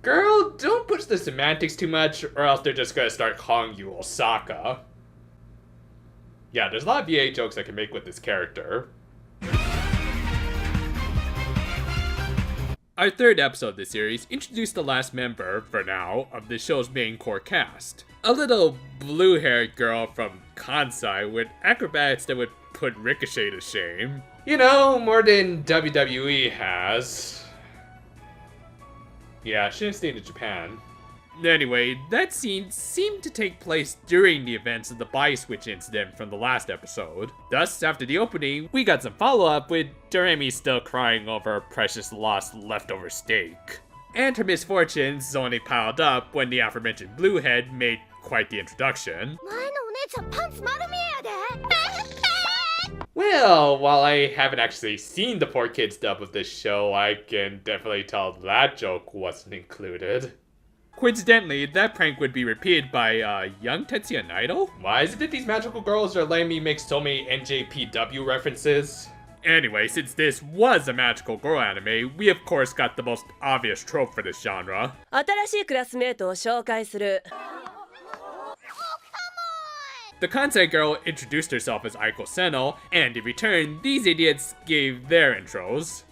Girl, don't push the semantics too much, or else they're just gonna start calling you Osaka. Yeah, there's a lot of VA jokes I can make with this character. Our third episode of the series introduced the last member, for now, of the show's main core cast. A little blue-haired girl from Kansai with acrobatics that would put Ricochet to shame. You know, more than WWE has. Yeah, she didn't stay in Japan. Anyway, that scene seemed to take place during the events of the body switch incident from the last episode. Thus, after the opening, we got some follow-up with Doremi still crying over her precious lost leftover steak. And her misfortunes only piled up when the aforementioned Bluehead made quite the introduction. Well, while I haven't actually seen the 4Kids dub of this show, I can definitely tell that joke wasn't included. Coincidentally, that prank would be repeated by, young Tetsuya Naito? Why is it that these magical girls are letting me make so many NJPW references? Anyway, since this was a magical girl anime, we of course got the most obvious trope for this genre. The Kansai girl introduced herself as Aiko Seno, and in return, these idiots gave their intros.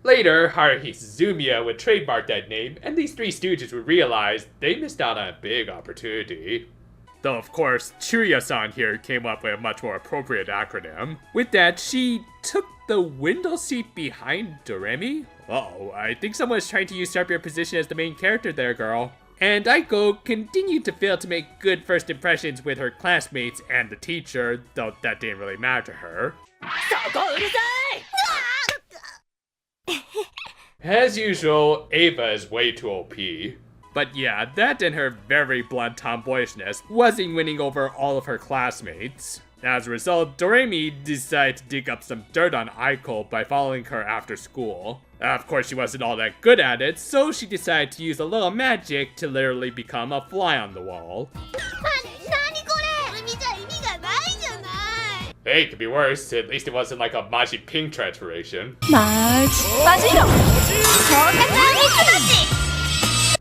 Later, Haruhi Suzumiya would trademark that name, and these three stooges would realize they missed out on a big opportunity. Though of course, Chuya-san here came up with a much more appropriate acronym. With that, she took the window seat behind Doremi? Uh-oh, I think someone's trying to usurp your position as the main character there, girl. And Aiko continued to fail to make good first impressions with her classmates and the teacher, though that didn't really matter to her. As usual, Ava is way too OP. But yeah, that and her very blunt tomboyishness wasn't winning over all of her classmates. As a result, Doremi decided to dig up some dirt on Aiko by following her after school. Of course, she wasn't all that good at it, so she decided to use a little magic to literally become a fly on the wall. Hey, it could be worse. At least it wasn't like a Maji Pink transformation.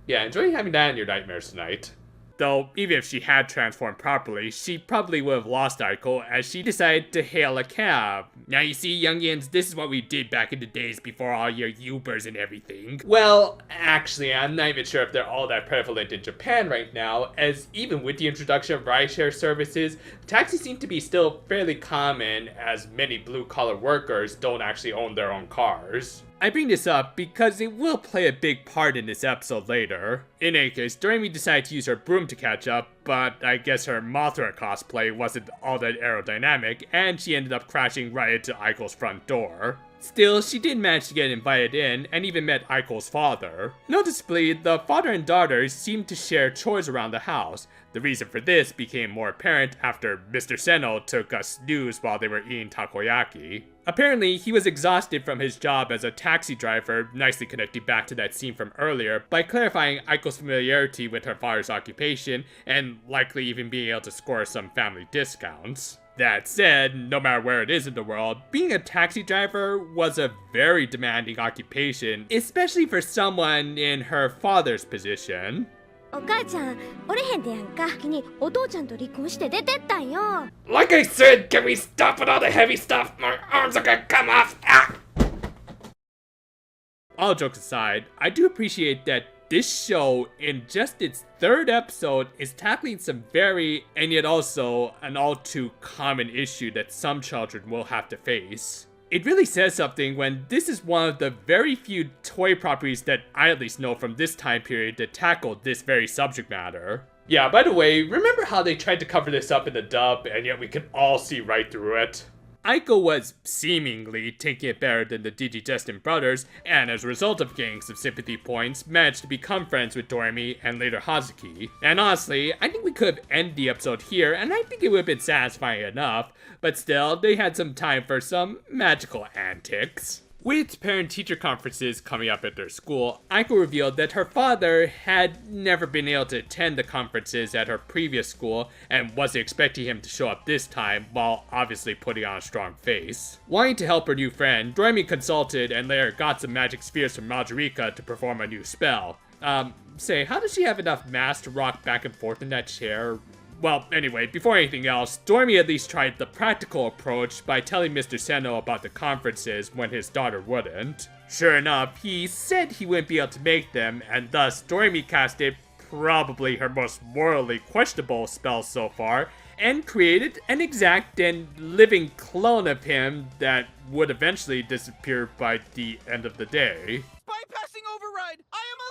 Yeah, enjoy having that in your nightmares tonight. Though, even if she had transformed properly, she probably would have lost Aiko as she decided to hail a cab. Now you see, youngins, this is what we did back in the days before all your Ubers and everything. Well, actually, I'm not even sure if they're all that prevalent in Japan right now, as even with the introduction of rideshare services, taxis seem to be still fairly common as many blue-collar workers don't actually own their own cars. I bring this up because it will play a big part in this episode later. In any case, Doremi decided to use her broom to catch up, but I guess her Mothra cosplay wasn't all that aerodynamic, and she ended up crashing right into Aiko's front door. Still, she did manage to get invited in, and even met Aiko's father. Noticeably, the father and daughter seemed to share chores around the house. The reason for this became more apparent after Mr. Seno took a snooze while they were eating takoyaki. Apparently, he was exhausted from his job as a taxi driver, nicely connecting back to that scene from earlier, by clarifying Aiko's familiarity with her father's occupation, and likely even being able to score some family discounts. That said, no matter where it is in the world, being a taxi driver was a very demanding occupation, especially for someone in her father's position. Like I said, can we stop with all the heavy stuff? My arms are gonna come off! Ah! All jokes aside, I do appreciate that this show, in just its third episode, is tackling some very, and yet also, an all too common issue that some children will have to face. It really says something when this is one of the very few toy properties that I at least know from this time period that tackled this very subject matter. Yeah, by the way, remember how they tried to cover this up in the dub, and yet we could all see right through it? Aiko was seemingly taking it better than the Digidestined brothers, and as a result of gaining some sympathy points, managed to become friends with Doremi and later Hazuki. And honestly, I think we could have ended the episode here, and I think it would have been satisfying enough, but still, they had some time for some magical antics. With parent-teacher conferences coming up at their school, Aiko revealed that her father had never been able to attend the conferences at her previous school and wasn't expecting him to show up this time, while obviously putting on a strong face. Wanting to help her new friend, Doremi consulted and later got some magic spheres from Majorika to perform a new spell. Say, how does she have enough mass to rock back and forth in that chair? Well, anyway, before anything else, Doremi at least tried the practical approach by telling Mr. Seno about the conferences when his daughter wouldn't. Sure enough, he said he wouldn't be able to make them, and thus Doremi casted probably her most morally questionable spell so far, and created an exact and living clone of him that would eventually disappear by the end of the day. Bypassing override! I am alive!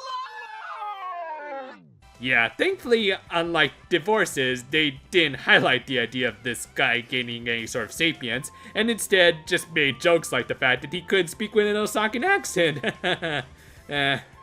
Yeah, thankfully, unlike divorces, they didn't highlight the idea of this guy gaining any sort of sapience, and instead just made jokes like the fact that he couldn't speak with an Osakan accent.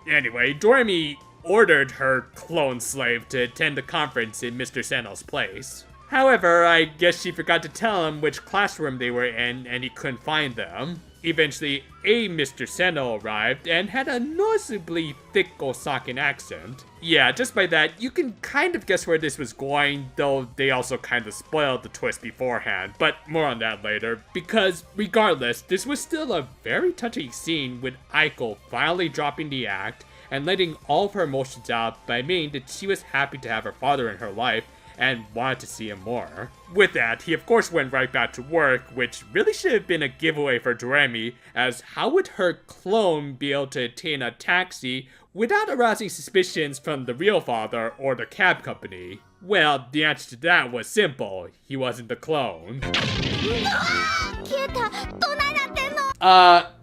Anyway, Doremi ordered her clone slave to attend the conference in Mr. Seno's place. However, I guess she forgot to tell him which classroom they were in, and he couldn't find them. Eventually, a Mr. Seno arrived and had a noticeably thick Osakan accent. Yeah, just by that, you can kind of guess where this was going, though they also kind of spoiled the twist beforehand, but more on that later, because regardless, this was still a very touching scene with Aiko finally dropping the act and letting all of her emotions out by admitting that she was happy to have her father in her life and wanted to see him more. With that, he of course went right back to work, which really should have been a giveaway for Doremi, as how would her clone be able to attain a taxi without arousing suspicions from the real father or the cab company? Well, the answer to that was simple. He wasn't the clone.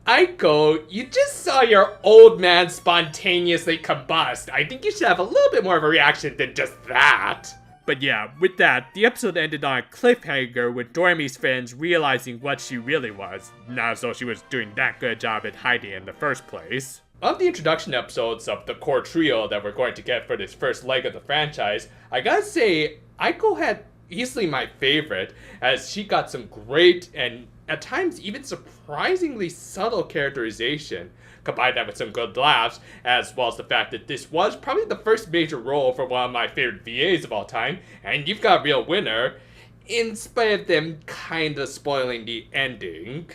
Aiko, you just saw your old man spontaneously combust. I think you should have a little bit more of a reaction than just that. But yeah, with that, the episode ended on a cliffhanger with Doremi's friends realizing what she really was, not as though she was doing that good a job at hiding in the first place. Of the introduction episodes of the core trio that we're going to get for this first leg of the franchise, I gotta say, Aiko had easily my favorite, as she got some great and at times even surprisingly subtle characterization. Combine that with some good laughs, as well as the fact that this was probably the first major role for one of my favorite VAs of all time, and you've got a real winner, in spite of them kinda spoiling the ending.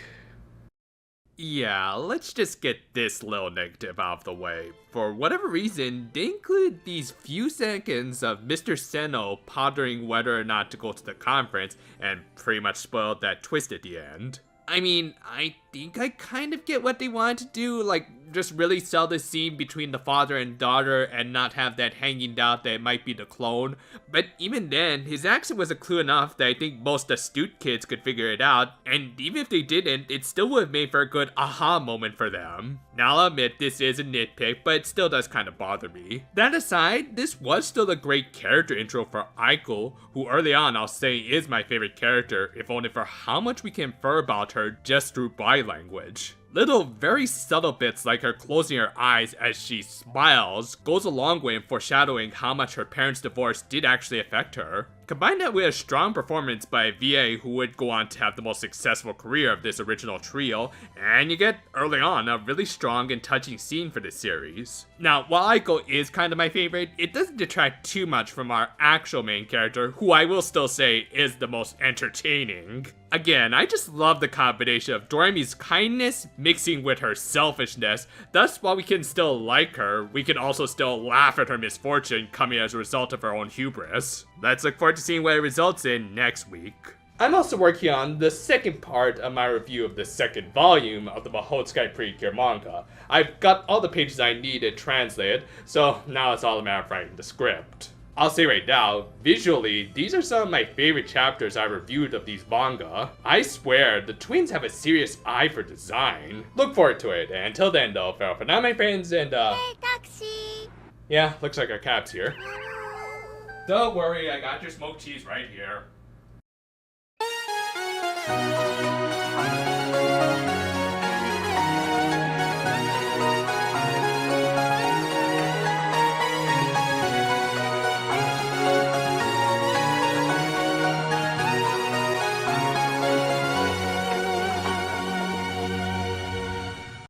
Yeah, let's just get this little negative out of the way. For whatever reason, they included these few seconds of Mr. Seno pondering whether or not to go to the conference, and pretty much spoiled that twist at the end. I mean, I think I kind of get what they wanted to do, like, just really sell the scene between the father and daughter and not have that hanging doubt that it might be the clone. But even then, his accent was a clue enough that I think most astute kids could figure it out, and even if they didn't, it still would have made for a good aha moment for them. Now I'll admit this is a nitpick, but it still does kind of bother me. That aside, this was still a great character intro for Aiko, who early on I'll say is my favorite character, if only for how much we can infer about her just through body language. Little, very subtle bits like her closing her eyes as she smiles goes a long way in foreshadowing how much her parents' divorce did actually affect her. Combine that with a strong performance by a VA who would go on to have the most successful career of this original trio, and you get, early on, a really strong and touching scene for this series. Now, while Aiko is kind of my favorite, it doesn't detract too much from our actual main character, who I will still say is the most entertaining. Again, I just love the combination of Doremi's kindness mixing with her selfishness, thus while we can still like her, we can also still laugh at her misfortune coming as a result of her own hubris. Let's look forward to seeing what it results in next week. I'm also working on the second part of my review of the second volume of the Mahotsukai Precure manga. I've got all the pages I needed translated, so now it's all a matter of writing the script. I'll say right now, visually, these are some of my favorite chapters I reviewed of these manga. I swear, the twins have a serious eye for design. Look forward to it, and until then though, farewell for now my friends, and Hey, taxi! yeah, looks like our cab's here. Don't worry, I got your smoked cheese right here.